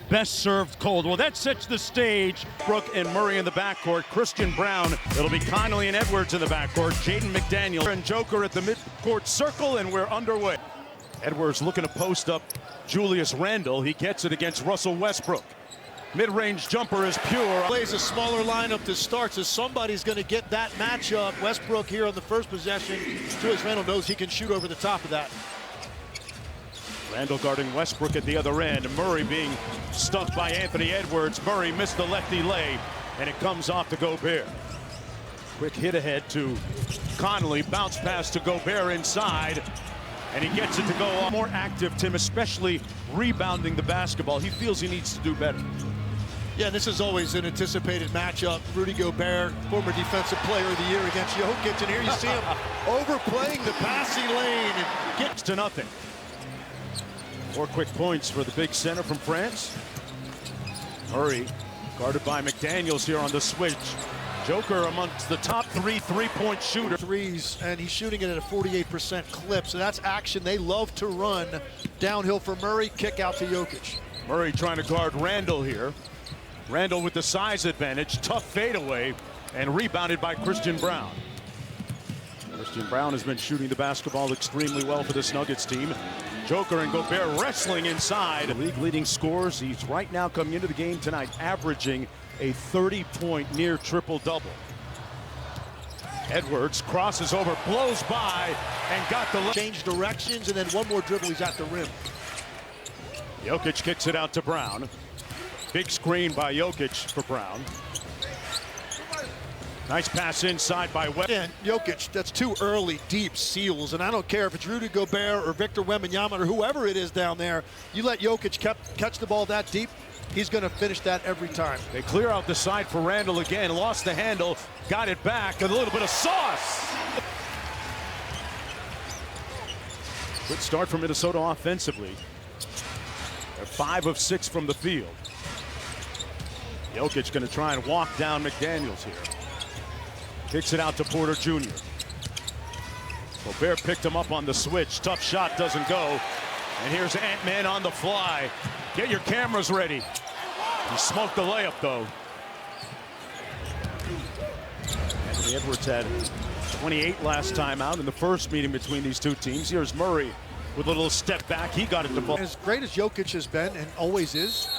best served cold. Well, that sets the stage. Brooke and Murray in the backcourt. Christian Brown. It'll be Connolly and Edwards in the backcourt. Jaden McDaniel and Joker at the midcourt circle, and we're underway. Edwards looking to post up Julius Randle. He gets it against Russell Westbrook. Mid-range jumper is pure. Plays a smaller lineup to start, so somebody's going to get that matchup. Westbrook here on the first possession. Julius Randle knows he can shoot over the top of that. Randle guarding Westbrook at the other end. Murray being stuffed by Anthony Edwards. Murray missed the lefty lay, and it comes off to Gobert. Quick hit ahead to Connolly. Bounce pass to Gobert inside, and he gets it to go more active, Tim, especially rebounding the basketball. He feels he needs to do better. Yeah, this is always an anticipated matchup. Rudy Gobert, former defensive player of the year against Jokic, and here you see him overplaying the passing lane and gets to nothing. 4 quick points for the big center from France. Murray guarded by McDaniels here on the switch. Joker amongst the top 3 three-point shooters. Threes, and he's shooting it at a 48% clip, so that's action they love to run. Downhill for Murray, kick out to Jokic. Murray trying to guard Randle here. Randle with the size advantage, tough fadeaway, and rebounded by Christian Brown. Christian Brown has been shooting the basketball extremely well for this Nuggets team. Joker and Gobert wrestling inside. League leading scores. He's right now coming into the game tonight averaging a 30-point near triple-double. Edwards crosses over, blows by, and got the change directions, and then one more dribble, he's at the rim. Jokic kicks it out to Brown. Big screen by Jokic for Brown. Nice pass inside by West. And Jokic, that's 2 early, deep seals, and I don't care if it's Rudy Gobert or Victor Wembanyama or whoever it is down there. You let Jokic catch the ball that deep, he's going to finish that every time. They clear out the side for Randle again. Lost the handle, got it back. A little bit of sauce. Good start for Minnesota offensively. They're 5 of 6 from the field. Jokic going to try and walk down McDaniels here. Kicks it out to Porter Jr. Gobert picked him up on the switch. Tough shot, doesn't go. And here's Ant-Man on the fly. Get your cameras ready. He smoked the layup, though. Anthony Edwards had 28 last time out in the first meeting between these two teams. Here's Murray with a little step back. He got it to ball. As great as Jokic has been and always is,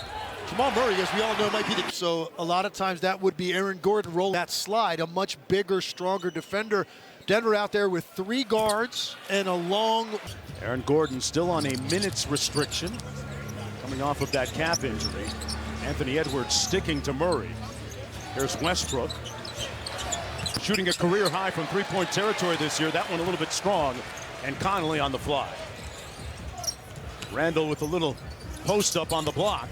Jamal Murray, as we all know, might be the... So a lot of times that would be Aaron Gordon rolling that slide, a much bigger, stronger defender. Denver out there with 3 guards and a long... Aaron Gordon still on a minutes restriction, coming off of that calf injury. Anthony Edwards sticking to Murray. Here's Westbrook, shooting a career high from 3-point territory this year. That one a little bit strong, and Connolly on the fly. Randle with a little post up on the block.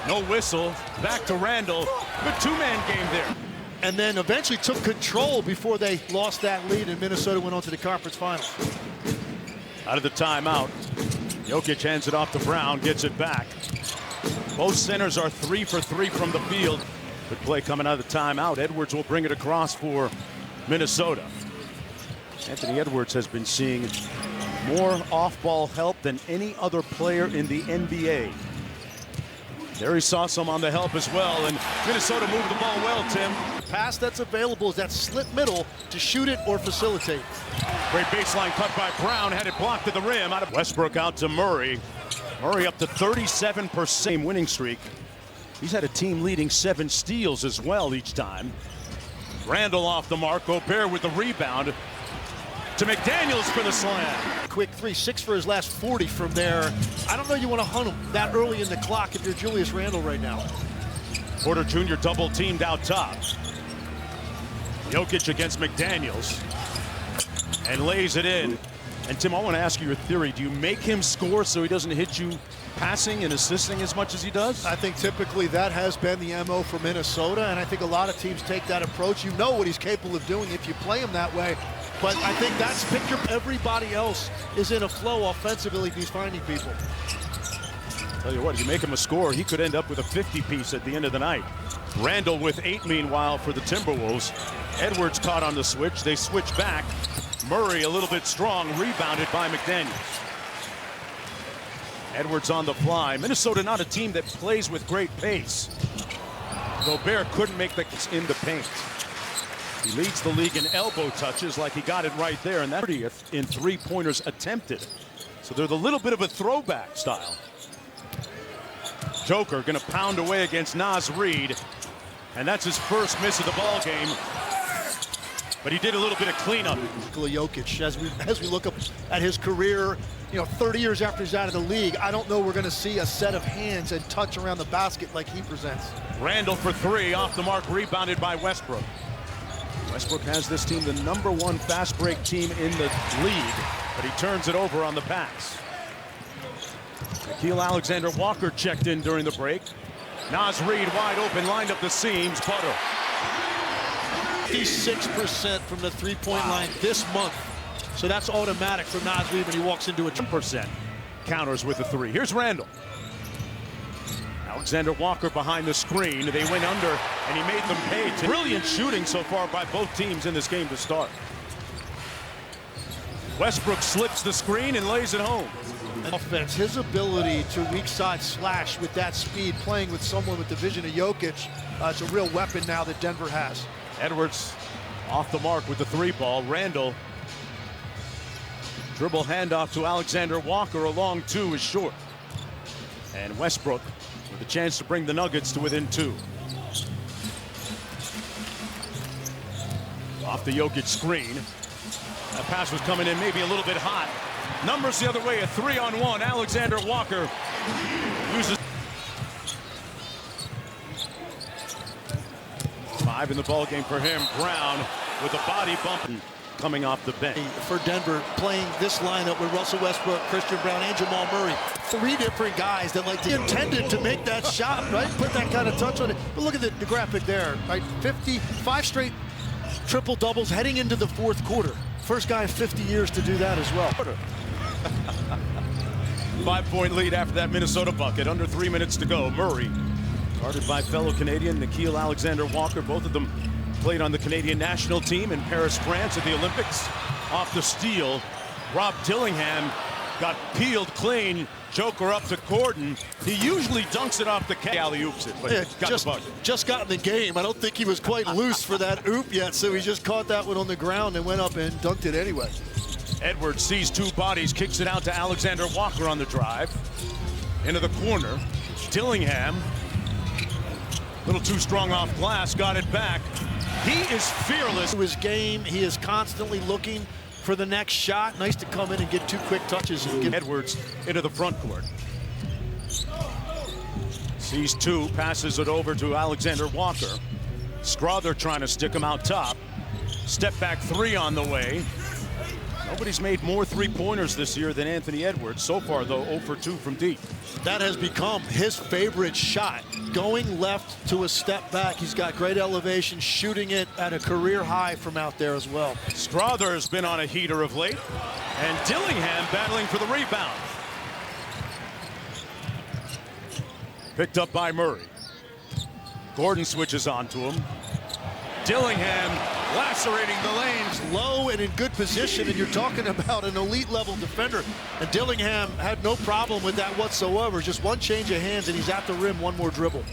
No whistle, back to Randle. Good 2-man game there. And then eventually took control before they lost that lead, and Minnesota went on to the conference finals. Out of the timeout, Jokic hands it off to Brown, gets it back. Both centers are 3 for 3 from the field. Good play coming out of the timeout. Edwards will bring it across for Minnesota. Anthony Edwards has been seeing more off-ball help than any other player in the NBA. There he saw some on the help as well, and Minnesota moved the ball well, Tim. Pass that's available is that slit middle to shoot it or facilitate. Great baseline cut by Brown, had it blocked at the rim. Out of Westbrook out to Murray. Murray up to 37% winning streak. He's had a team leading 7 steals as well each time. Randle off the mark, Gobert with the rebound. To McDaniels for the slam. Quick 3, 6 for his last 40 from there. I don't know you want to hunt him that early in the clock if you're Julius Randle right now. Porter Jr. double teamed out top. Jokic against McDaniels. And lays it in. And Tim, I want to ask you your theory. Do you make him score so he doesn't hit you passing and assisting as much as he does? I think typically that has been the MO for Minnesota, and I think a lot of teams take that approach. You know what he's capable of doing if you play him that way. But I think that's picture. Everybody else is in a flow offensively. He's finding people. Tell you what, you make him a score, he could end up with a 50-piece at the end of the night. Randle with 8, meanwhile, for the Timberwolves. Edwards caught on the switch. They switch back. Murray a little bit strong, rebounded by McDaniels. Edwards on the fly. Minnesota not a team that plays with great pace. Gobert couldn't make the in the paint. He leads the league in elbow touches like he got it right there, and that 30th in three-pointers attempted. So they're the little bit of a throwback style. Joker gonna pound away against Naz Reid, and that's his first miss of the ball game. But he did a little bit of cleanup. Jokic, as we look up at his career, 30 years after he's out of the league, I don't know we're going to see a set of hands and touch around the basket like he presents. Randall for three, off the mark, rebounded by Westbrook. Westbrook has this team the #1 fast break team in the league, but he turns it over on the pass. Nickeil Alexander-Walker checked in during the break. Naz Reid wide open, lined up the seams. Butter. 56% from the three-point line this month. So that's automatic for Naz Reid when he walks into a 10% counters with the three. Here's Randall. Alexander-Walker behind the screen. They went under, and he made them pay. Brilliant shooting so far by both teams in this game to start. Westbrook slips the screen and lays it home. Offense, his ability to weak side slash with that speed, playing with someone with the vision of Jokic, it's a real weapon now that Denver has. Edwards off the mark with the three ball. Randall dribble handoff to Alexander-Walker. A long two is short. And Westbrook with a chance to bring the Nuggets to within 2. Off the Jokic screen. That pass was coming in maybe a little bit hot. Numbers the other way, a 3-on-1. Alexander-Walker uses 5 in the ball game for him. Brown with a body bump coming off the bench. For Denver, playing this lineup with Russell Westbrook, Christian Brown, and Jamal Murray. 3 different guys that intended to make that shot, right? Put that kind of touch on it. But look at the graphic there, right? 55 straight triple doubles heading into the fourth quarter. First guy in 50 years to do that as well. 5-point lead after that Minnesota bucket. Under 3 minutes to go. Murray, guarded by fellow Canadian Nickeil Alexander-Walker. Both of them played on the Canadian national team in Paris, France at the Olympics. Off the steal, Rob Dillingham got peeled clean. Joker up to Gordon. He usually dunks it off the alley-oops it, but just got in the game. I don't think he was quite loose for that oop yet, so he just caught that one on the ground and went up and dunked it anyway. Edwards sees 2 bodies, kicks it out to Alexander-Walker on the drive. Into the corner. Dillingham, a little too strong off glass, got it back. He is fearless. To his game, he is constantly looking for the next shot. Nice to come in and get 2 quick touches. And get Edwards into the front court. Sees 2, passes it over to Alexander-Walker. Scrother trying to stick him out top. Step back 3 on the way. Nobody's made more three-pointers this year than Anthony Edwards. So far, though, 0 for 2 from deep. That has become his favorite shot. Going left to a step back. He's got great elevation, shooting it at a career high from out there as well. Scrother has been on a heater of late. And Dillingham battling for the rebound. Picked up by Murray. Gordon switches on to him. Dillingham lacerating the lanes. Low and in good position, and you're talking about an elite level defender. And Dillingham had no problem with that whatsoever. Just one change of hands and he's at the rim, 1 more dribble.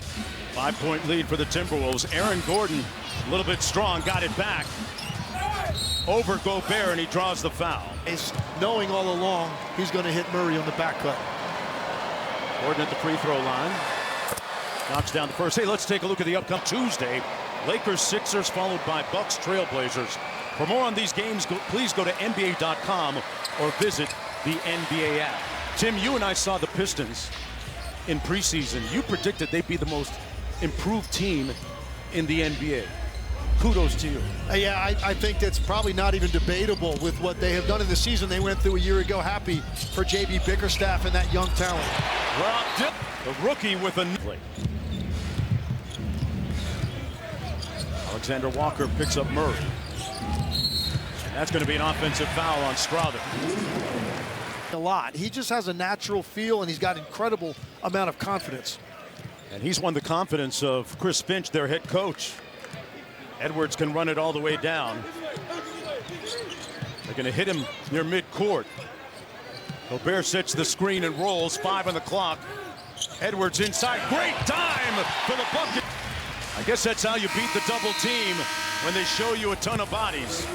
5-point lead for the Timberwolves. Aaron Gordon, a little bit strong, got it back. Over Gobert, and he draws the foul. He's knowing all along he's going to hit Murray on the back cut. Gordon at the free throw line. Knocks down the first. Hey, let's take a look at the upcoming Tuesday. Lakers, Sixers, followed by Bucks, Trailblazers. For more on these games, please go to NBA.com or visit the NBA app. Tim, you and I saw the Pistons in preseason. You predicted they'd be the most improved team in the NBA. Kudos to you. Yeah, I think that's probably not even debatable with what they have done in the season they went through a year ago. Happy for J.B. Bickerstaff and that young talent. Well, the rookie with a play. Alexander-Walker picks up Murray. And that's going to be an offensive foul on Scrother. A lot. He just has a natural feel, and he's got incredible amount of confidence. And he's won the confidence of Chris Finch, their head coach. Edwards can run it all the way down. They're going to hit him near midcourt. Gobert sets the screen and rolls. 5 on the clock. Edwards inside. Great time for the bucket. I guess that's how you beat the double team, when they show you a ton of bodies.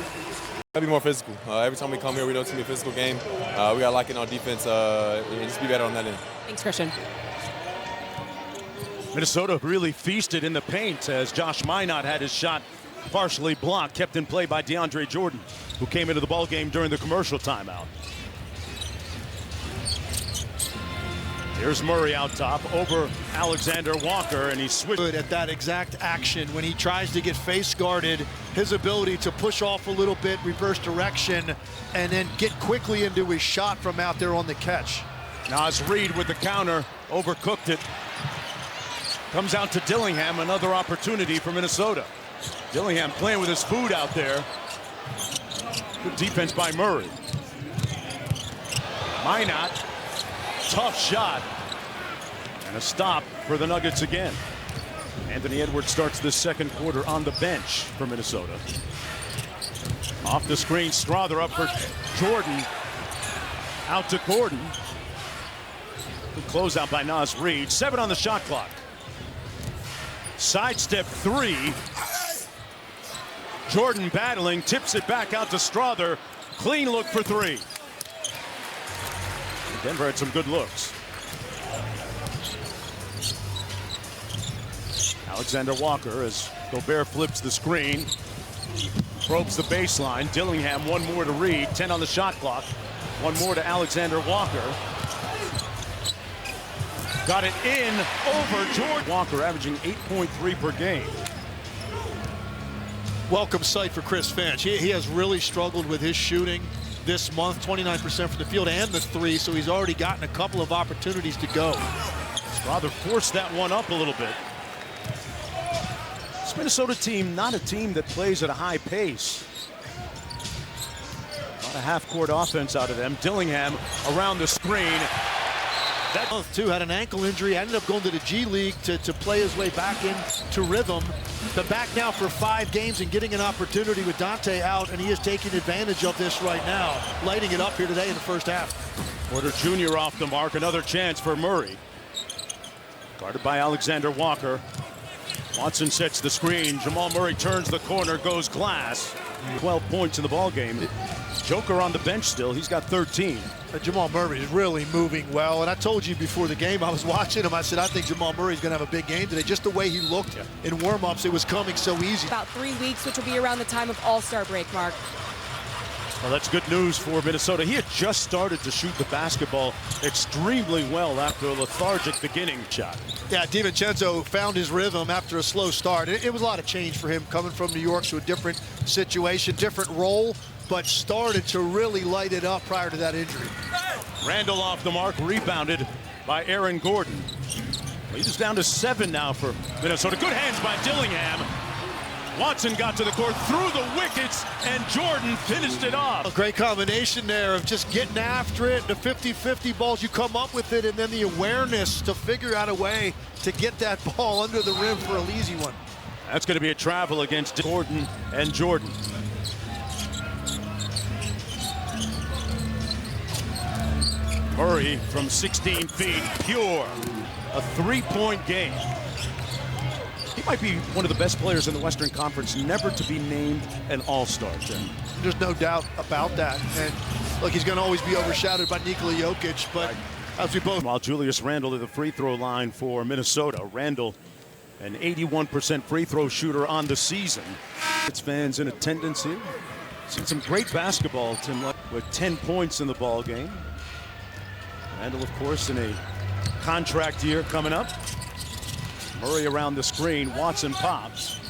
Gotta be more physical. Every time we come here, we know it's gonna be a physical game. We gotta lock in our defense and just be better on that end. Thanks, Christian. Minnesota really feasted in the paint as Josh Minot had his shot partially blocked, kept in play by DeAndre Jordan, who came into the ball game during the commercial timeout. Here's Murray out top over Alexander Walker, and he switched. Good at that exact action when he tries to get face guarded. His ability to push off a little bit, reverse direction, and then get quickly into his shot from out there on the catch. Naz Reid with the counter, overcooked it. Comes out to Dillingham, another opportunity for Minnesota. Dillingham playing with his food out there. Good defense by Murray. Minot, tough shot. And a stop for the Nuggets again. Anthony Edwards starts this second quarter on the bench for Minnesota. Off the screen, Strother up for Jordan. Out to Gordon. Good closeout by Naz Reid. 7 on the shot clock. Sidestep 3. Jordan battling, tips it back out to Strother. Clean look for 3. Denver had some good looks. Alexander Walker as Gobert flips the screen. Probes the baseline. Dillingham, one more to Reid. 10 on the shot clock. One more to Alexander Walker. Got it in over Jordan. Walker averaging 8.3 per game. Welcome sight for Chris Finch. He has really struggled with his shooting this month, 29% from the field and the 3, so he's already gotten a couple of opportunities to go. Strother forced that one up a little bit. This Minnesota team, not a team that plays at a high pace. A lot of half-court offense out of them. Dillingham around the screen. That month too had an ankle injury, ended up going to the G League to play his way back into rhythm. But back now for 5 games and getting an opportunity with Dante out, and he is taking advantage of this right now, lighting it up here today in the first half. Porter Jr. off the mark, another chance for Murray. Guarded by Alexander Walker. Watson sets the screen. Jamal Murray turns the corner, goes glass. 12 points in the ball game. Joker on the bench still. He's got 13. Jamal Murray is really moving well, and I told you before the game, I was watching him, I said, I think Jamal Murray's going to have a big game today. Just the way he looked in warm-ups, it was coming so easy. About 3 weeks, which will be around the time of All-Star break, Mark. Well, that's good news for Minnesota. He had just started to shoot the basketball extremely well after a lethargic beginning shot. Yeah, DiVincenzo found his rhythm after a slow start. It was a lot of change for him coming from New York to a different situation, different role, but started to really light it up prior to that injury. Randall off the mark, rebounded by Aaron Gordon. Lead is down to 7 now for Minnesota. Good hands by Dillingham. Watson got to the court, through the wickets, and Jordan finished it off. A great combination there of just getting after it, the 50-50 balls, you come up with it, and then the awareness to figure out a way to get that ball under the rim for an easy one. That's going to be a travel against Gordon and Jordan. Murray from 16 feet, pure. A 3-point game. He might be one of the best players in the Western Conference never to be named an All-Star, Jim. There's no doubt about that. And look, he's going to always be overshadowed by Nikola Jokic, but as we both... While Julius Randle at the free throw line for Minnesota. Randle, an 81% free throw shooter on the season. It's fans in attendance here. Seen some great basketball, Tim, with 10 points in the ball game. Randle, of course, in a contract year coming up. Murray around the screen. Watson pops.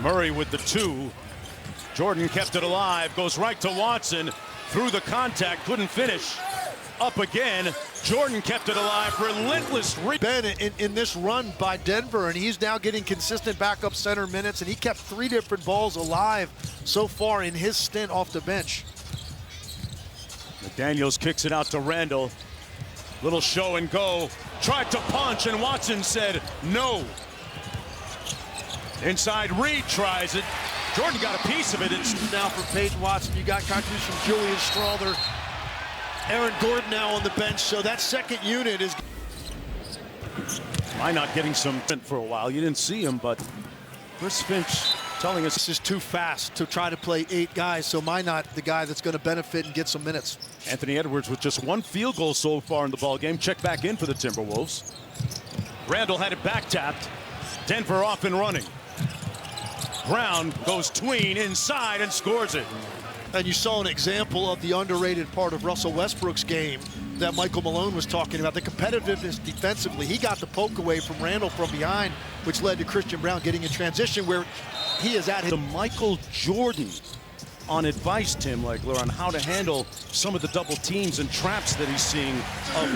Murray with the 2. Jordan kept it alive. Goes right to Watson. Through the contact. Couldn't finish. Up again. Jordan kept it alive. Relentless. Ben in this run by Denver, and he's now getting consistent backup center minutes, and he kept 3 different balls alive so far in his stint off the bench. McDaniels kicks it out to Randle. Little show and go. Tried to punch, and Watson said no. Inside, Reid tries it. Jordan got a piece of it. It's Now for Peyton Watson, you got contributions from Julian Strawther. Aaron Gordon now on the bench, so that second unit is... why not getting some for a while? You didn't see him, but Chris Finch telling us This is too fast to try to play 8 guys, so Minot the guy that's going to benefit and get some minutes. Anthony Edwards with just 1 field goal so far in the ball game. Check back in for the Timberwolves. Randall had it back tapped. Denver off and running. Brown goes tween inside and scores it. And you saw an example of the underrated part of Russell Westbrook's game that Michael Malone was talking about, the competitiveness defensively. He got the poke away from Randall from behind, which led to Christian Brown getting in transition where he is at his... The Michael Jordan on advice, Tim Legler, on how to handle some of the double teams and traps that he's seeing.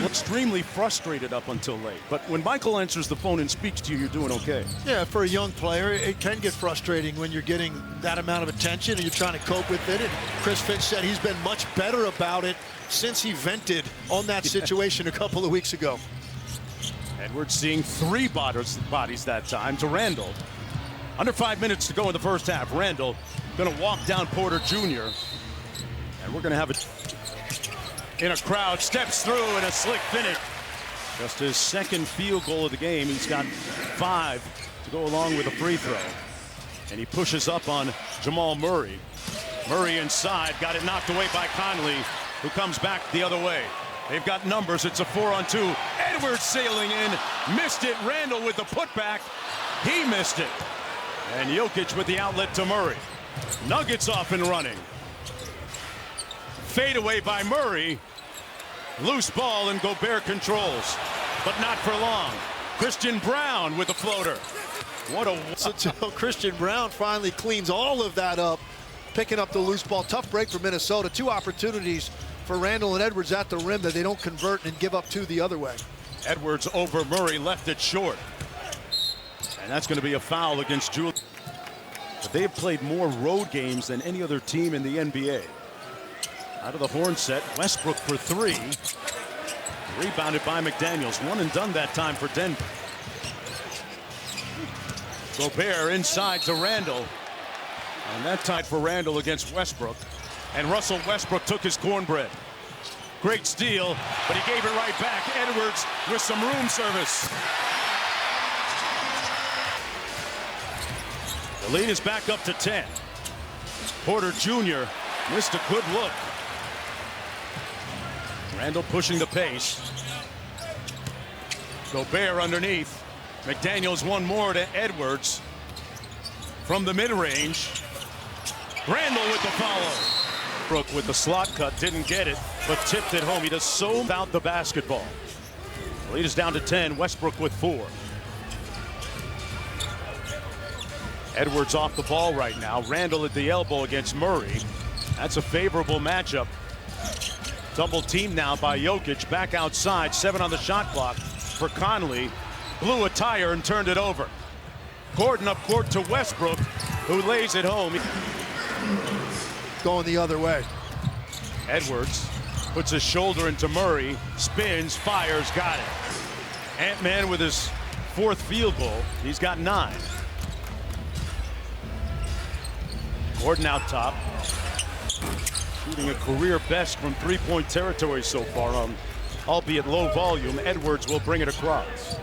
Extremely frustrated up until late. But when Michael answers the phone and speaks to you, you're doing okay. Yeah, for a young player, it can get frustrating when you're getting that amount of attention and you're trying to cope with it. And Chris Finch said he's been much better about it since he vented on that situation a couple of weeks ago. Edwards seeing 3 bodies that time to Randall. Under 5 minutes to go in the first half. Randall going to walk down Porter Jr. And we're going to have it in a crowd. Steps through and a slick finish. Just his second field goal of the game. He's got 5 to go along with a free throw. And he pushes up on Jamal Murray. Murray inside. Got it knocked away by Conley, who comes back the other way. They've got numbers. It's a 4-on-2. Edwards sailing in. Missed it. Randall with the putback. He missed it. And Jokic with the outlet to Murray. Nuggets off and running. Fade away by Murray. Loose ball and Gobert controls, but not for long. Christian Brown with the floater. What a... So Christian Brown finally cleans all of that up, picking up the loose ball. Tough break for Minnesota. 2 opportunities for Randall and Edwards at the rim that they don't convert and give up 2 the other way. Edwards over Murray, left it short. And that's going to be a foul against Julius. But they have played more road games than any other team in the NBA. Out of the horn set, Westbrook for 3. Rebounded by McDaniels. 1 and done that time for Denver. Gobert inside to Randall. And that time for Randall against Westbrook. And Russell Westbrook took his cornbread. Great steal, but he gave it right back. Edwards with some room service. The lead is back up to 10. Porter Jr. missed a good look. Randall pushing the pace. Gobert underneath. McDaniels 1 more to Edwards. From the mid-range. Randall with the follow. Brooke with the slot cut, didn't get it, but tipped it home. He does so about the basketball. The lead is down to 10. Westbrook with 4. Edwards off the ball right now. Randall at the elbow against Murray. That's a favorable matchup. Double team now by Jokic. Back outside. 7 on the shot clock for Conley. Blew a tire and turned it over. Gordon up court to Westbrook, who lays it home. Going the other way. Edwards puts his shoulder into Murray. Spins, fires, got it. Ant-Man with his 4th field goal. He's got 9. Gordon out top. Shooting a career best from 3-point territory so far, albeit low volume. Edwards will bring it across.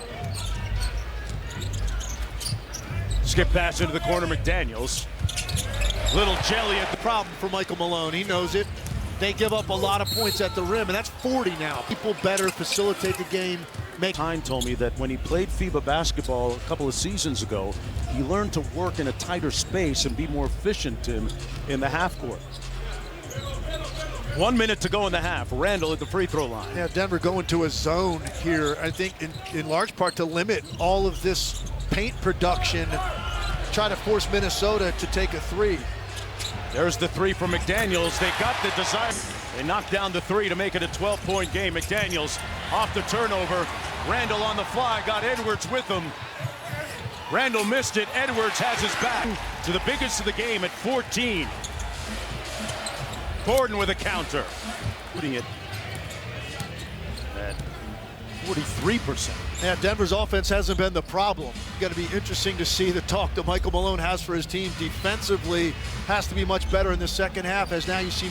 Skip pass into the corner, McDaniels. Little jelly at the Problem for Michael Malone. He knows it. They give up a lot of points at the rim, and that's 40 now. People better facilitate the game. Hine told me that when he played FIBA basketball a couple of seasons ago, he learned to work in a tighter space and be more efficient in the half court. 1 minute to go in the half. Randall at the free throw line. Yeah, Denver going to a zone here, I think in large part to limit all of this paint production, try to force Minnesota to take a 3. There's the 3 from McDaniels. They got the desire. They knocked down the 3 to make it a 12-point game. McDaniels off the turnover. Randall on the fly, got Edwards with him. Randall missed it. Edwards has his back to the biggest of the game at 14. Gordon with a counter. Putting it at 43%. Yeah, Denver's offense hasn't been the problem. Going to be interesting to see the talk that Michael Malone has for his team defensively. Has to be much better in the second half, as now you see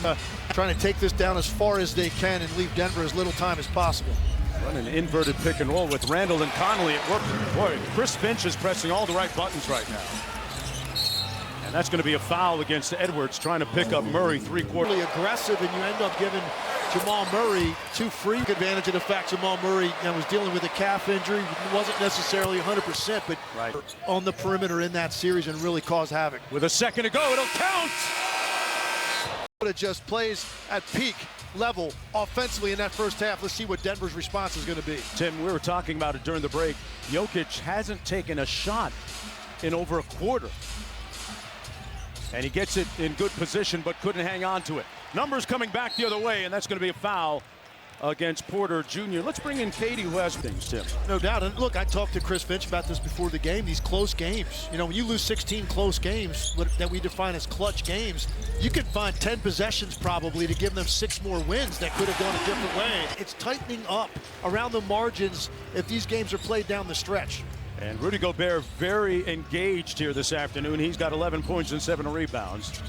trying to take this down as far as they can and leave Denver as little time as possible. Run an inverted pick and roll with Randall and Connolly at work. Boy, Chris Finch is pressing all the right buttons right now. And that's going to be a foul against Edwards, trying to pick up Murray three-quarter. Really aggressive, and you end up giving Jamal Murray two free advantage of the fact Jamal Murray was dealing with a calf injury. Wasn't necessarily 100%, but right on the perimeter in that series and really caused havoc. With a second to go, it'll count! It just plays at peak level offensively in that first half. Let's see what Denver's response is going to be. Tim, we were talking about it during the break. Jokic hasn't taken a shot in over a quarter. And he gets it in good position, but couldn't hang on to it. Numbers coming back the other way, and that's going to be a foul against Porter Jr. Let's bring in Katie, who has things, Tim. No doubt. And look, I talked to Chris Finch about this before the game. These close games, you know, when you lose 16 close games that we define as clutch games, you can find 10 possessions probably to give them 6 more wins that could have gone a different way. It's tightening up around the margins if these games are played down the stretch. And Rudy Gobert very engaged here this afternoon. He's got 11 points and 7 rebounds.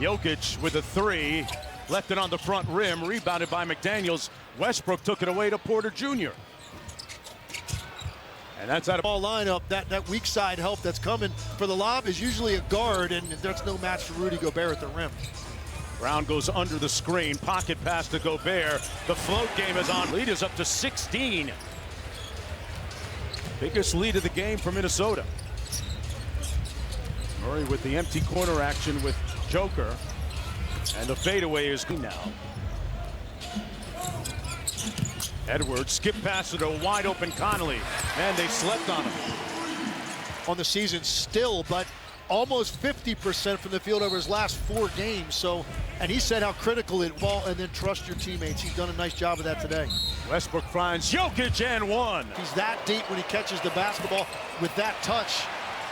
Jokic with a 3, left it on the front rim, rebounded by McDaniels. Westbrook took it away to Porter Jr. And that's out of ball lineup. That weak side help that's coming for the lob is usually a guard, and there's no match for Rudy Gobert at the rim. Brown goes under the screen, pocket pass to Gobert. The float game is on. Lead is up to 16. Biggest lead of the game for Minnesota. Murray with the empty corner action with Joker. And the fadeaway is good now. Edwards skip pass to a wide open Connolly. And they slept on him. On the season still, but almost 50% from the field over his last 4 games. So, and he said how critical it was, and then trust your teammates. He's done a nice job of that today. Westbrook finds Jokic and 1. He's that deep when he catches the basketball with that touch.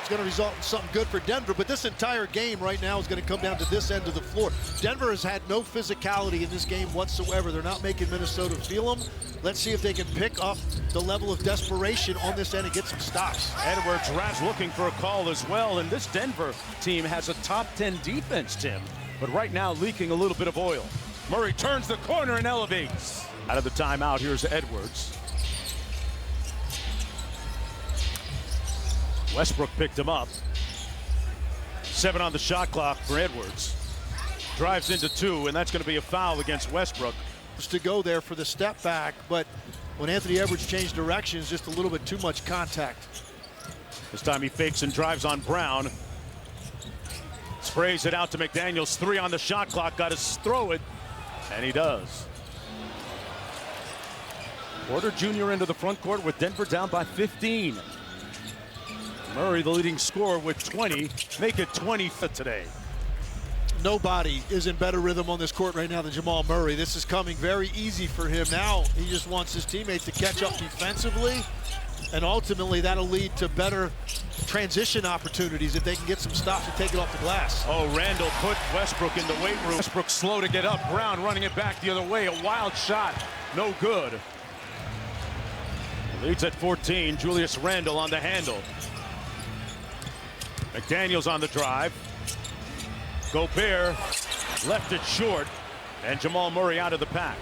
It's going to result in something good for Denver, but this entire game right now is going to come down to this end of the floor. Denver has had no physicality in this game whatsoever. They're not making Minnesota feel them. Let's see if they can pick up the level of desperation on this end and get some stops. Edwards, Raz looking for a call as well, and this Denver team has a top 10 defense, Tim, but right now leaking a little bit of oil. Murray turns the corner and elevates. Out of the timeout, here's Edwards. Westbrook picked him up. 7 on the shot clock for Edwards. Drives into 2, and that's going to be a foul against Westbrook. To go there for the step back, but when Anthony Edwards changed directions, just a little bit too much contact. This time he fakes and drives on Brown. Sprays it out to McDaniels. 3 on the shot clock. Got to throw it, and he does. Porter Jr. into the front court with Denver down by 15. Murray, the leading scorer, with 20. Make it 20 today. Nobody is in better rhythm on this court right now than Jamal Murray. This is coming very easy for him. Now he just wants his teammates to catch up defensively, and ultimately that'll lead to better transition opportunities if they can get some stops and take it off the glass. Oh, Randall put Westbrook in the weight room. Westbrook slow to get up. Brown running it back the other way. A wild shot. No good. Leads at 14. Julius Randle on the handle. McDaniels on the drive. Gobert left it short, and Jamal Murray out of the pack.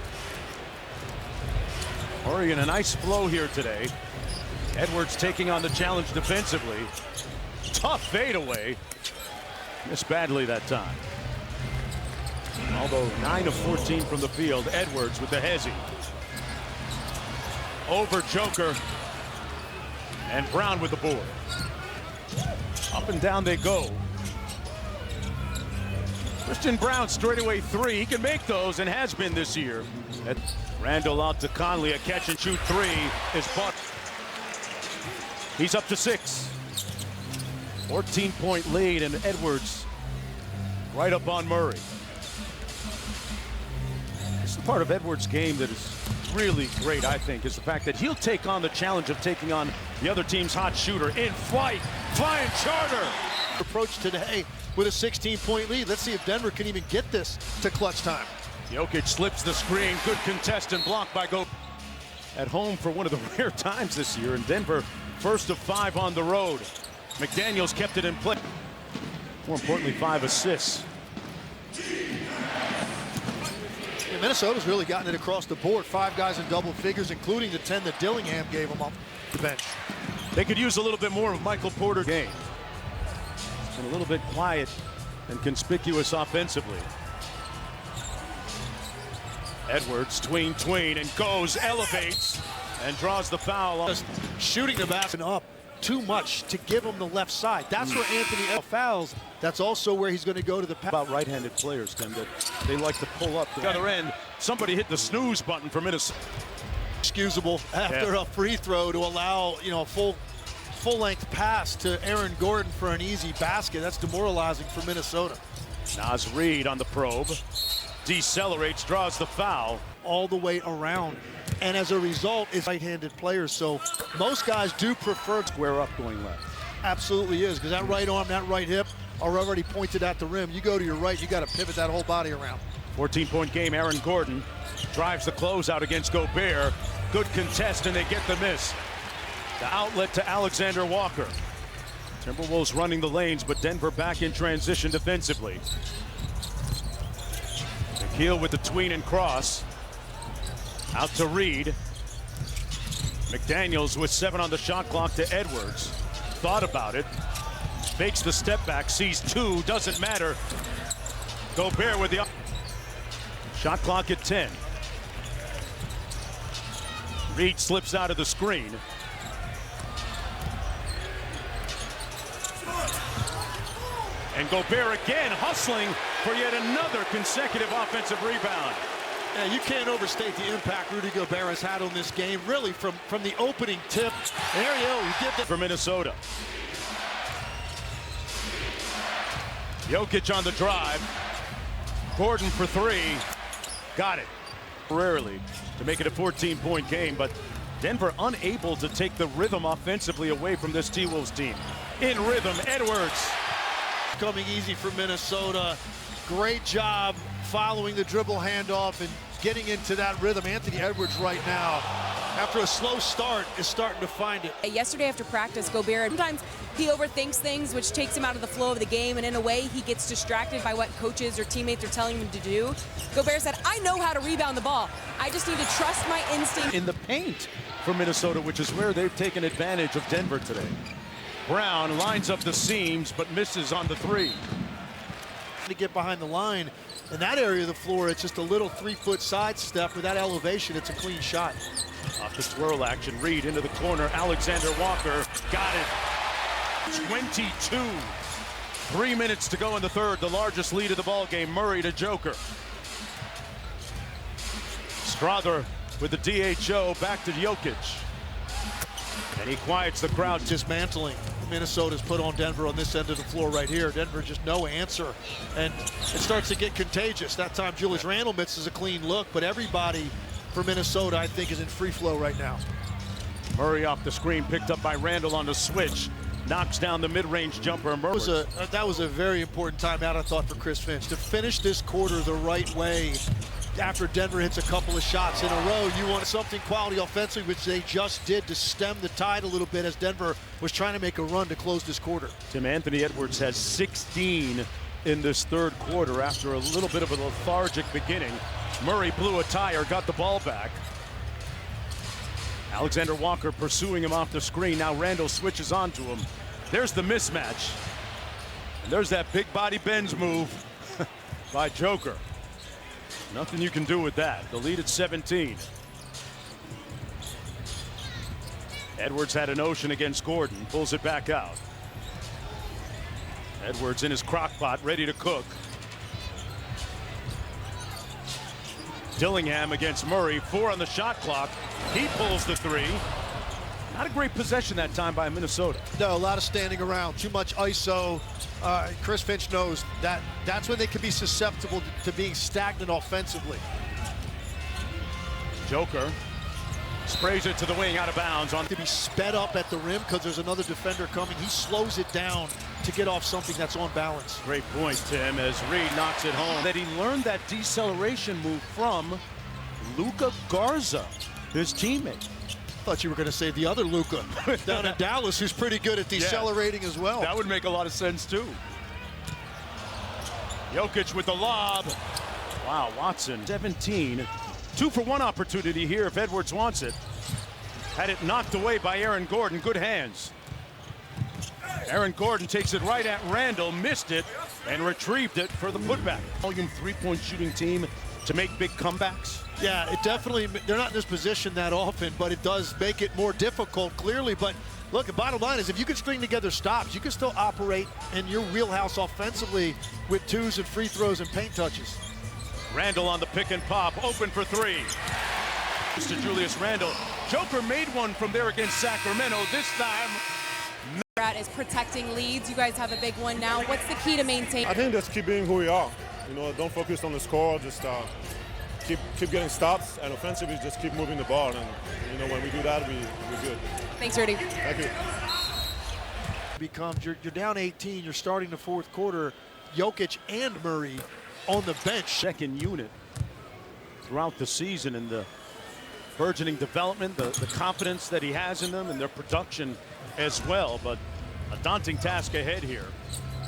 Murray in a nice flow here today. Edwards taking on the challenge defensively. Tough fadeaway. Missed badly that time. Although 9 of 14 from the field. Edwards with the hezzy. Over Joker. And Brown with the board. Up and down they go. Christian Brown straightaway 3. He can make those and has been this year. Randall out to Conley. A catch and shoot 3 is Buck. He's up to 6. 14-point lead, and Edwards right up on Murray. This is the part of Edwards' game that is really great, I think, is the fact that he'll take on the challenge of taking on the other team's hot shooter in flight. Flying charter. Approach today with a 16-point lead. Let's see if Denver can even get this to clutch time. Jokic slips the screen. Good contest and blocked by Go. at home for one of the rare times this year, and Denver first of 5 on the road. McDaniels kept it in play. More importantly, 5 assists. Yeah, Minnesota's really gotten it across the board. 5 guys in double figures, including the 10 that Dillingham gave them off the bench. They could use a little bit more of Michael Porter's game. It's been a little bit quiet and conspicuous offensively. Edwards, tween, and goes, elevates, and draws the foul. Just shooting the basket up too much to give him the left side. That's where Anthony fouls. That's also where he's going to go to the pass. About right-handed players, Tim, that they like to pull up the other end. Somebody hit the snooze button for Minnesota. Excusable after a free throw to allow, a full-length pass to Aaron Gordon for an easy basket. That's demoralizing for Minnesota. Naz Reid on the probe. Decelerates, draws the foul. All the way around. And as a result, it's right-handed players. So most guys do prefer Square up going left. Absolutely is, because that right arm, that right hip are already pointed at the rim. You go to your right, you got to pivot that whole body around. 14-point game, Aaron Gordon drives the closeout against Gobert. Good contest, and they get the miss. The outlet to Alexander Walker. Timberwolves running the lanes, but Denver back in transition defensively. McHale with the tween and cross. Out to Reid. McDaniels with 7 on the shot clock to Edwards. Thought about it. Fakes the step back, sees 2, doesn't matter. Gobert with the shot clock at 10. Reid slips out of the screen. And Gobert again hustling for yet another consecutive offensive rebound. Yeah, you can't overstate the impact Rudy Gobert has had on this game, really from the opening tip. And there you go, he did that for Minnesota. Jokic on the drive. Gordon for 3. Got it. Rarely to make it a 14-point game, but Denver unable to take the rhythm offensively away from this T-Wolves team. In rhythm, Edwards. Coming easy for Minnesota. Great job following the dribble handoff and getting into that rhythm. Anthony Edwards right now, after a slow start, is starting to find it. Yesterday after practice, Gobert, sometimes he overthinks things, which takes him out of the flow of the game, and in a way, he gets distracted by what coaches or teammates are telling him to do. Gobert said, I know how to rebound the ball. I just need to trust my instinct. In the paint for Minnesota, which is where they've taken advantage of Denver today. Brown lines up the seams, but misses on the 3. To get behind the line. In that area of the floor, it's just a little 3-foot sidestep. With that elevation, it's a clean shot. Off the swirl action, Reid into the corner. Alexander Walker got it. 22. 3 minutes to go in the third. The largest lead of the ball game. Murray to Joker. Strother with the DHO back to Jokic. And he quiets the crowd. Dismantling Minnesota's put on Denver on this end of the floor right here. Denver just no answer. And it starts to get contagious. That time Julius Randle misses a clean look, but everybody for Minnesota, I think, is in free flow right now. Murray off the screen, picked up by Randle on the switch. Knocks down the mid-range jumper. That was a very important timeout, I thought, for Chris Finch. To finish this quarter the right way, after Denver hits a couple of shots in a row, you want something quality offensively, which they just did to stem the tide a little bit as Denver was trying to make a run to close this quarter. Tim, Anthony Edwards has 16 in this third quarter after a little bit of a lethargic beginning. Murray blew a tire, got the ball back. Alexander Walker pursuing him off the screen. Now Randle switches onto him. There's the mismatch. And there's that big body bends move by Joker. Nothing you can do with that. The lead at 17. Edwards had a notion against Gordon. Pulls it back out. Edwards in his crock pot, ready to cook. Dillingham against Murray. 4 on the shot clock. He pulls the 3. Not a great possession that time by Minnesota. No, a lot of standing around. Too much ISO. Chris Finch knows that that's when they can be susceptible to being stagnant offensively. Joker sprays it to the wing, out of bounds. To be sped up at the rim because there's another defender coming. He slows it down to get off something that's on balance. Great point, Tim, as Reid knocks it home. That he learned that deceleration move from Luka Garza. his teammate. Thought you were going to say the other Luka down in Dallas, who's pretty good at decelerating as well. That would make a lot of sense too. Jokic with the lob. Wow, Watson, 17. 2-for-1 opportunity here if Edwards wants it. Had it knocked away by Aaron Gordon. Good hands. Aaron Gordon takes it right at Randall, missed it, and retrieved it for the putback. Volume three-point shooting team to make big comebacks. Yeah, it definitely, they're not in this position that often, but it does make it more difficult, clearly. But look, the bottom line is if you can string together stops, you can still operate in your wheelhouse offensively with twos and free throws and paint touches. Randall on the pick and pop, open for three. To Julius Randle. Joker made one from there against Sacramento. This time Is protecting leads. You guys have a big one now. What's the key to maintain? I think just keep being who we are. You know, don't focus on the score. Just keep getting stops, and offensively just keep moving the ball. And you know, when we do that, we're good. Thanks, Rudy. Thank you. Becomes you're down 18. You're starting the fourth quarter. Jokic and Murray on the bench. second unit throughout the season, and the burgeoning development, the confidence that he has in them, and their production as well. But a daunting task ahead here.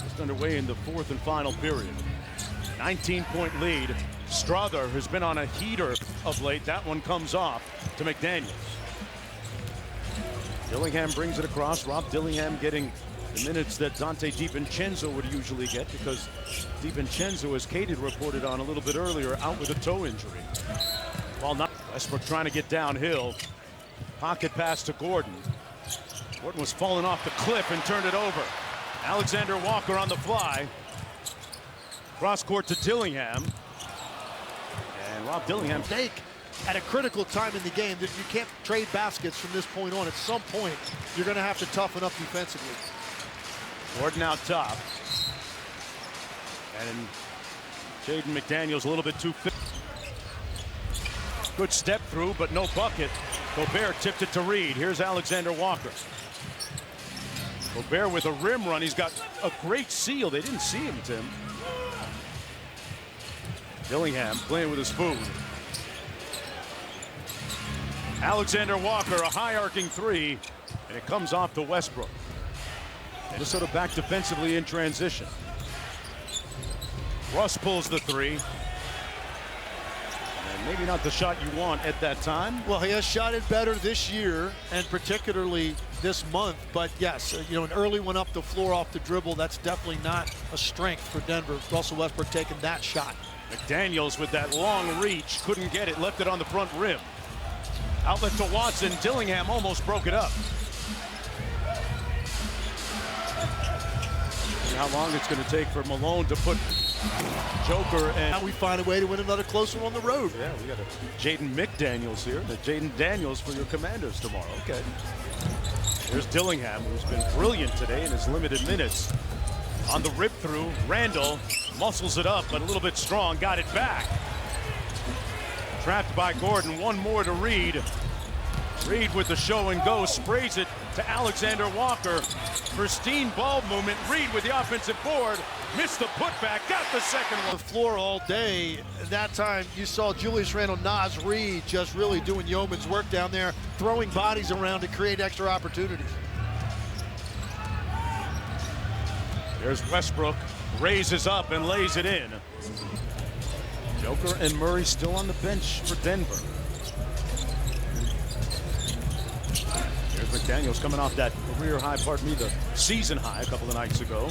Just underway in the fourth and final period. 19-point lead. Strother has been on a heater of late. That one comes off to McDaniels. Dillingham brings it across. Rob Dillingham getting the minutes that Dante DiVincenzo would usually get, because DiVincenzo, as Katie reported on a little bit earlier, out with a toe injury. Well, not Westbrook trying to get downhill. Pocket pass to Gordon. Gordon was falling off the cliff and turned it over. Alexander Walker on the fly. Cross court to Dillingham. And Rob Dillingham Take at a critical time in the game that you can't trade baskets from this point on. At some point, you're going to have to toughen up defensively. Gordon out top. And Jaden McDaniels a little bit too fit. Good step through, but no bucket. Gobert tipped it to Reed. Here's Alexander Walker. Gobert with a rim run. He's got a great seal. They didn't see him, Tim. Dillingham playing with his food. Alexander Walker, a high arcing three, and it comes off to Westbrook. Minnesota back defensively in transition. Russ pulls the three. And maybe not the shot you want at that time. Well, he has shot it better this year, and particularly this month. But yes, you know, an early one up the floor off the dribble, that's definitely not a strength for Denver. Russell Westbrook taking that shot. McDaniels with that long reach, couldn't get it, left it on the front rim. Outlet to Watson. Dillingham almost broke it up. See how long it's going to take for Malone to put Joker and... Now we find a way to win another close one on the road. Yeah, we got a Jaden McDaniels here. The Jaden Daniels for your Commanders tomorrow. Okay. There's Dillingham, who's been brilliant today in his limited minutes. On the rip through, Randall muscles it up, but a little bit strong. Got it back. Trapped by Gordon. One more to Reed. Reed with the show and go. Sprays it to Alexander Walker. Pristine ball movement. Reed with the offensive board. Missed the putback. Got the second one. The floor all day. That time you saw Julius Randle, Naz Reid just really doing yeoman's work down there, throwing bodies around to create extra opportunities. There's Westbrook. Raises up and lays it in. Joker and Murray still on the bench for Denver. There's McDaniels coming off that career high, the season high a couple of nights ago.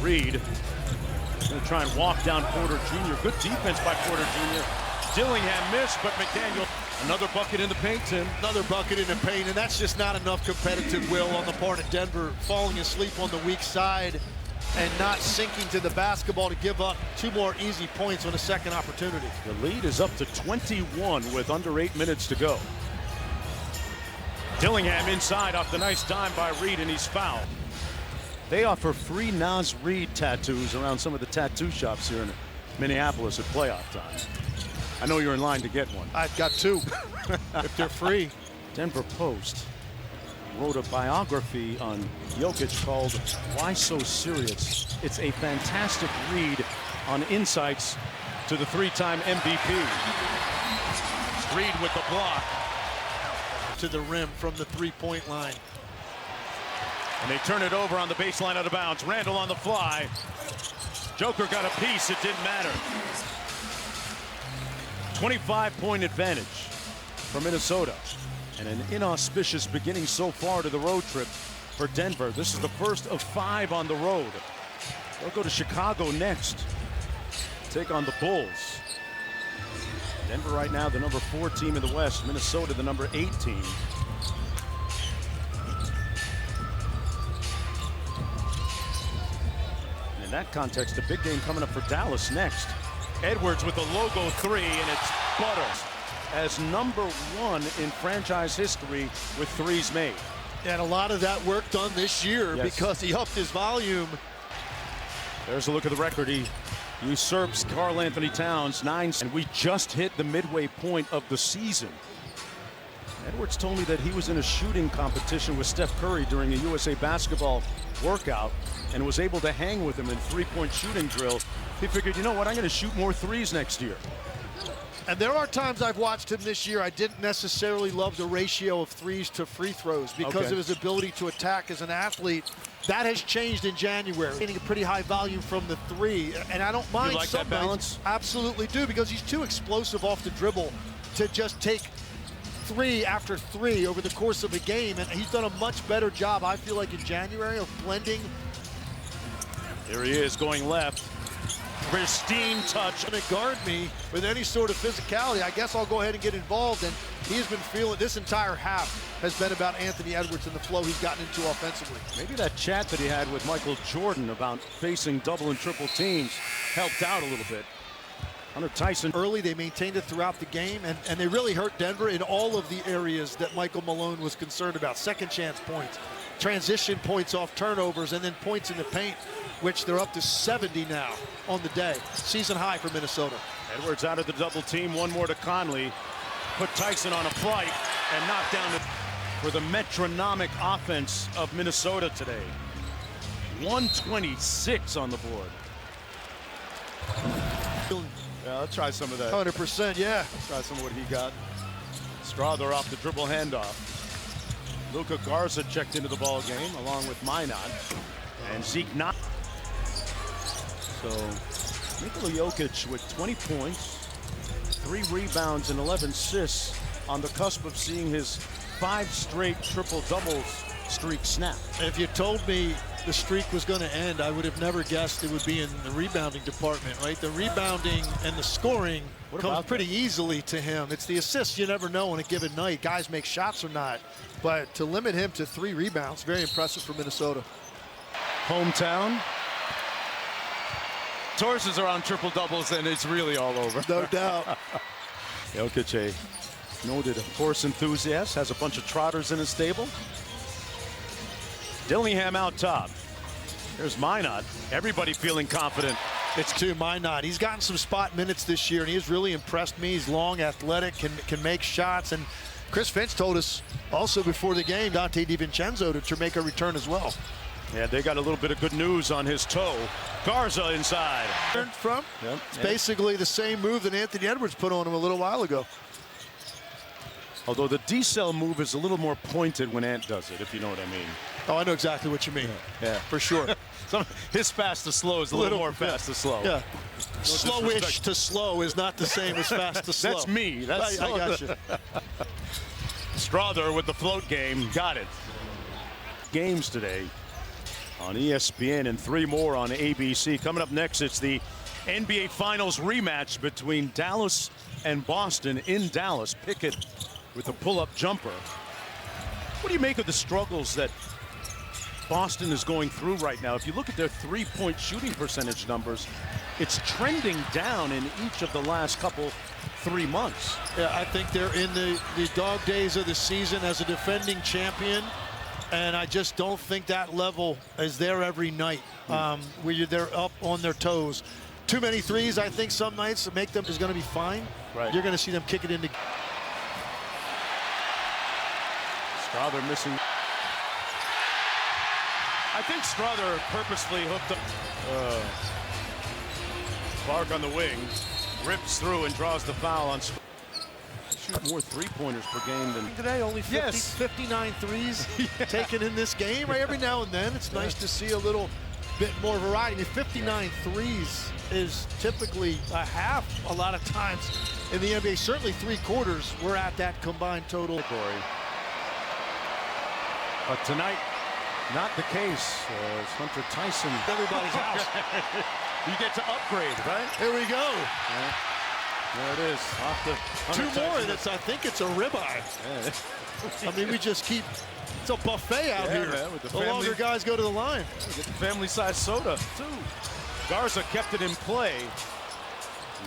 Reed going to try and walk down Porter Jr. Good defense by Porter Jr. Dillingham missed, but McDaniel, another bucket in the paint, Tim. Another bucket in the paint, and that's just not enough competitive will on the part of Denver, falling asleep on the weak side and not sinking to the basketball to give up two more easy points on a second opportunity. The lead is up to 21 with under 8 minutes to go. Dillingham inside off the nice dime by Reed, and he's fouled. They offer free Naz Reid tattoos around some of the tattoo shops here in Minneapolis at playoff time. I know you're in line to get one. I've got two, if they're free. Denver Post wrote a biography on Jokic called Why So Serious? It's a fantastic read on insights to the three-time MVP. Reed with the block. To the rim from the three-point line. And they turn it over on the baseline out of bounds. Randall on the fly. Joker got a piece. It didn't matter. 25-point advantage for Minnesota. And an inauspicious beginning so far to the road trip for Denver. This is the first of 5 on the road. They'll go to Chicago next. Take on the Bulls. Denver right now the number 4 team in the West. Minnesota the number 8 team. And in that context, a big game coming up for Dallas next. Edwards with the logo 3, and it's butters as number 1 in franchise history with threes made. And a lot of that work done this year because he upped his volume. There's a look at the record. He usurps Karl Anthony Towns 9, and we just hit the midway point of the season. Edwards told me that he was in a shooting competition with Steph Curry during a USA basketball workout and was able to hang with him in three-point shooting drill. He figured, you know what, I'm going to shoot more threes next year. And there are times I've watched him this year, I didn't necessarily love the ratio of threes to free throws because of his ability to attack as an athlete. That has changed in January. Getting a pretty high volume from the 3, and I don't mind. You like that balance? Absolutely do, because he's too explosive off the dribble to just take 3 after 3 over the course of a game, and he's done a much better job, I feel like, in January of blending. Here he is going left. Pristine touch. Going to guard me with any sort of physicality. I guess I'll go ahead and get involved, and he's been feeling this entire half has been about Anthony Edwards and the flow he's gotten into offensively. Maybe that chat that he had with Michael Jordan about facing double and triple teams helped out a little bit. Hunter Tyson. Early, they maintained it throughout the game, and they really hurt Denver in all of the areas that Michael Malone was concerned about. Second chance points, transition points off turnovers, and then points in the paint, which they're up to 70 now on the day. Season high for Minnesota. Edwards out of the double team. One more to Conley. Put Tyson on a flight and knock down for the metronomic offense of Minnesota today. 126 on the board. Yeah, I'll try some of that. 100%, yeah. Try some of what he got. Strawther off the dribble handoff. Luka Garza checked into the ball game along with Minot and Zeke not. So Nikola Jokic with 20 points, 3 rebounds and 11 assists on the cusp of seeing his 5 straight triple-doubles streak snap. If you told me the streak was going to end, I would have never guessed it would be in the rebounding department, right? The rebounding and the scoring comes pretty easily to him. It's the assists you never know on a given night. Guys make shots or not. But to limit him to 3 rebounds, very impressive for Minnesota. Hometown. Torses are on triple-doubles, and it's really all over. No doubt. Jokic, a noted horse enthusiast, has a bunch of trotters in his stable. Dillingham out top. There's Minot. Everybody feeling confident. It's to Minot. He's gotten some spot minutes this year, and he's really impressed me. He's long, athletic, can make shots. And Chris Finch told us also before the game, Dante DiVincenzo to make a return as well. Yeah, they got a little bit of good news on his toe. Garza inside. From? Yep. It's basically the same move that Anthony Edwards put on him a little while ago. Although the D-cell move is a little more pointed when Ant does it, if you know what I mean. Oh, I know exactly what you mean. Yeah. For sure. His fast to slow is a little more fast to slow. Yeah. Slowish to slow is not the same as fast to slow. That's me. That's I got you. Strawther with the float game. Got it. Games today on ESPN and 3 more on ABC. Coming up next, it's the NBA Finals rematch between Dallas and Boston in Dallas. Pickett with a pull-up jumper. What do you make of the struggles that Boston is going through right now? If you look at their 3-point shooting percentage numbers, it's trending down in each of the last 3 months. Yeah, I think they're in the dog days of the season as a defending champion. And I just don't think that level is there every night where they're up on their toes. Too many threes, I think, some nights to make them is going to be fine. Right. You're going to see them kick it into. Strawther missing. I think Strawther purposely hooked up. Clark on the wing, rips through and draws the foul on. shoot more three-pointers per game than Today, only 59 threes taken in this game. Right, every now and then, it's nice to see a little bit more variety. I mean, 59 threes is typically a half a lot of times in the NBA. Certainly three-quarters, we're at that combined total. But tonight, not the case. As Hunter Tyson, Everybody's house. you get to upgrade, right? Here we go. Yeah. There it is. Off the Two Hunter more. Tyson. That's, I think it's a ribeye. Yeah. I mean, we just keep, it's a buffet out here. Man, with the The longer guys go to the line. Get the family-sized soda, too. Garza kept it in play.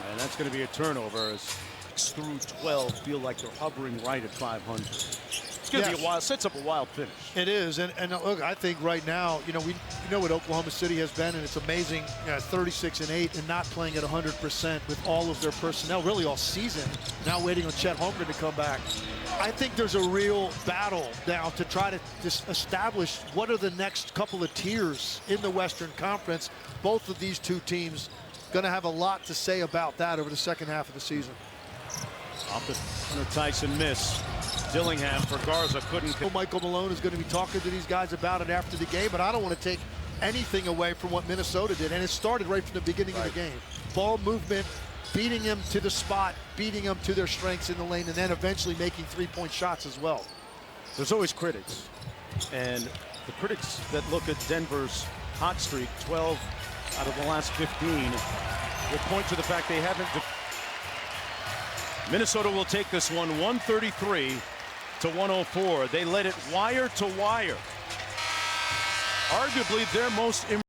And that's going to be a turnover as 6 through 12 feel like they're hovering right at 500. It's going to be a wild, sets up a wild finish. It is, and look, I think right now, you know what Oklahoma City has been, and it's amazing, 36-8 and not playing at 100% with all of their personnel, really all season. Now waiting on Chet Holmgren to come back. I think there's a real battle now to try to just establish what are the next couple of tiers in the Western Conference. Both of these two teams going to have a lot to say about that over the second half of the season. Off the Hunter Tyson miss. Dillingham for Garza couldn't. Michael Malone is going to be talking to these guys about it after the game, but I don't want to take anything away from what Minnesota did, and it started right from the beginning of the game. Ball movement, beating them to the spot, beating them to their strengths in the lane, and then eventually making three-point shots as well. There's always critics, and the critics that look at Denver's hot streak, 12 out of the last 15, will point to the fact they haven't. Minnesota will take this one 133 to 104. They led it wire to wire. Arguably their most